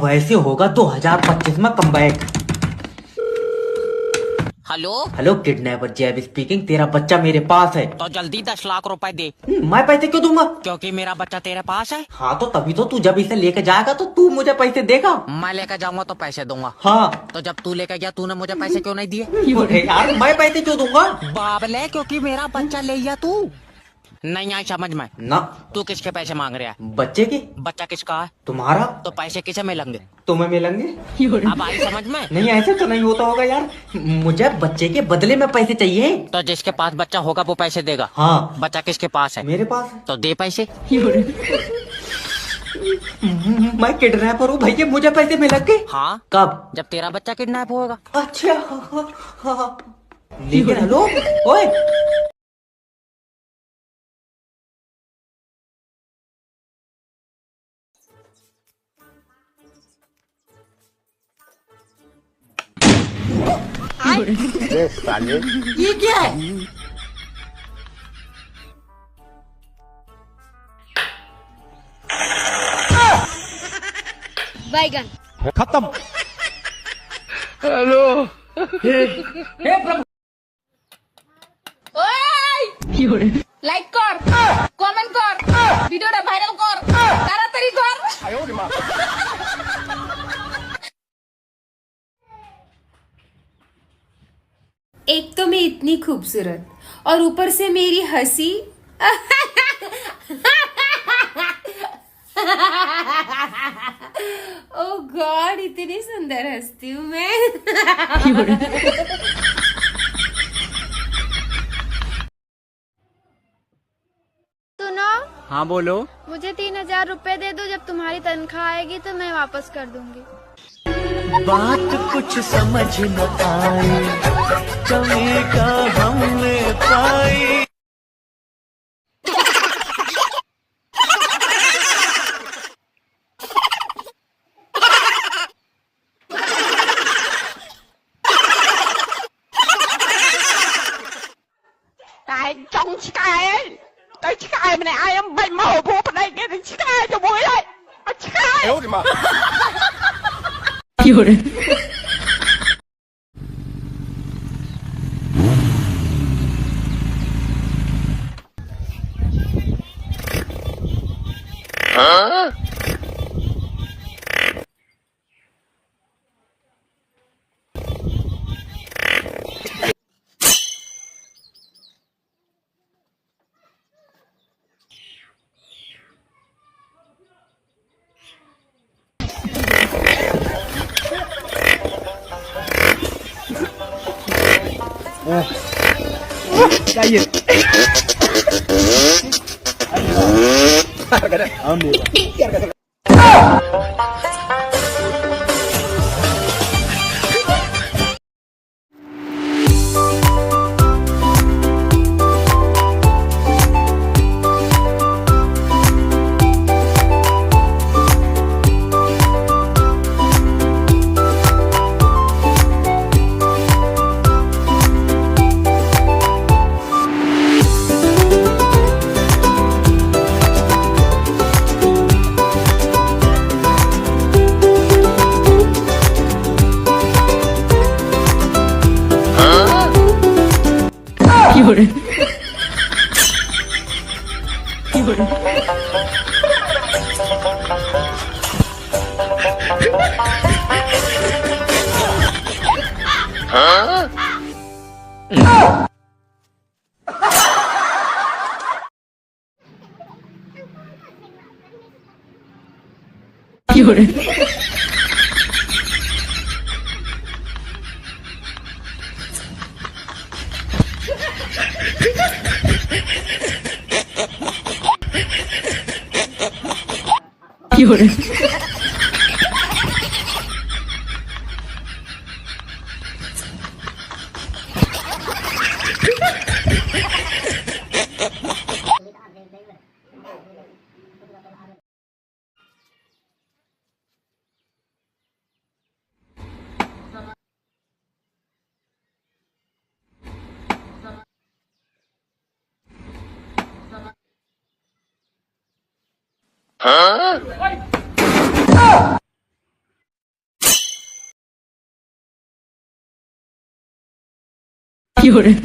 वैसे होगा 2025 में कमबैक। हेलो हेलो किडनैपर जैब स्पीकिंग। तेरा बच्चा मेरे पास है। तो जल्दी 10 लाख रुपए दे, मैं पैसे क्यों दूंगा? क्योंकि मेरा बच्चा तेरे पास है। हाँ तो तभी तो तू जब इसे लेके जाएगा तो तू मुझे पैसे देगा। मैं लेकर जाऊंगा तो पैसे दूंगा। हाँ तो जब तू लेकर गया तूने मुझे पैसे क्यों नहीं दिए? अरे यार मैं पैसे क्यों दूंगा? बाबले, क्योंकि मेरा बच्चा ले गया तू। नहीं आई समझ में। ना तू किसके पैसे मांग रहा है? बच्चे के। बच्चा किसका है? तुम्हारा। तो पैसे किसे मिलेंगे? तुम्हें मिलेंगे। अब आई समझ में। नहीं ऐसे तो नहीं होता होगा यार। मुझे बच्चे के बदले में पैसे चाहिए। तो जिसके पास बच्चा होगा वो पैसे देगा। हाँ बच्चा किसके पास है? मेरे पास है। तो दे पैसे। मैं किडनैपर हूँ भैया, मुझे पैसे मिलेंगे। हाँ कब? जब तेरा बच्चा किडनैप होगा। अच्छा हाँ। लेकिन हेलो ओए, ये क्या है? बैगन। खत्म। লাইক কর, কমেন্ট কর, ভিডিওটা ভাইরাল কর, তাড়াতাড়ি কর। एक तो मैं इतनी खूबसूरत और ऊपर से मेरी हंसी। ओ गॉड, इतनी सुंदर हंसती हूँ मैं। सुनो, हाँ बोलो। मुझे 3,000 रुपए दे दो, जब तुम्हारी तनख्वाह आएगी तो मैं वापस कर दूंगी। बात कुछ समझ न आई, कमी का हमने पाई। Tại trong chiếc ai ấy, tới chiếc ai mà này ai em bệnh màu bố vào đây cái chiếc ai cho bố đây, chiếc ai. 有人。